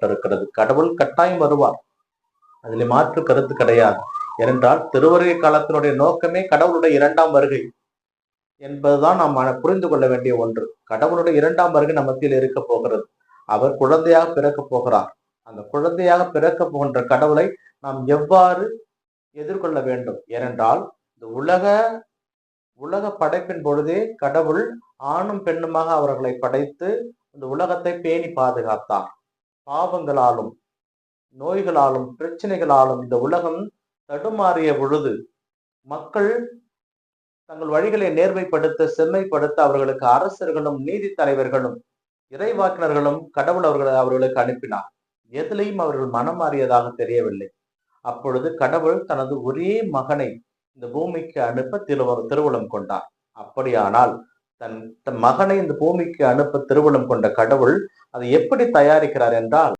இருக்கிறது. கடவுள் கட்டாயம் வருவார், அதில் மாற்று கருத்து கிடையாது. ஏனென்றால் திருவருகை காலத்தினுடைய நோக்கமே கடவுளுடைய இரண்டாம் வருகை என்பதுதான் நாம் புரிந்து கொள்ள வேண்டிய ஒன்று. கடவுளுடைய இரண்டாம் வருகை நம்ம மத்தியில் இருக்க போகிறது. அவர் குழந்தையாக பிறக்க போகிறார். அந்த குழந்தையாக பிறக்க போகின்ற கடவுளை நாம் எவ்வாறு எதிர்கொள்ள வேண்டும்? ஏனென்றால் இந்த உலக படைப்பின் பொழுதே கடவுள் ஆணும் பெண்ணுமாக அவர்களை படைத்து இந்த உலகத்தை பேணி பாதுகாத்தார். பாவங்களாலும் நோய்களாலும் பிரச்சனைகளாலும் இந்த உலகம் தடுமாறிய பொழுது மக்கள் தங்கள் வழிகளை நேர்மைப்படுத்த செம்மைப்படுத்த அவர்களுக்கு அரசர்களும் நீதி தலைவர்களும் இறைவாக்கினர்களும் கடவுள் அவர்களுக்கு அனுப்பினார். எதிலையும் அவர்கள் மனம் மாறியதாக தெரியவில்லை. அப்பொழுது கடவுள் தனது ஒரே மகனை இந்த பூமிக்கு அனுப்ப திருவுளம் கொண்டார். அப்படியானால் தன் மகனை இந்த பூமிக்கு அனுப்ப திருவுளம் கொண்ட கடவுள் அதை எப்படி தயாரிக்கிறார் என்றால்,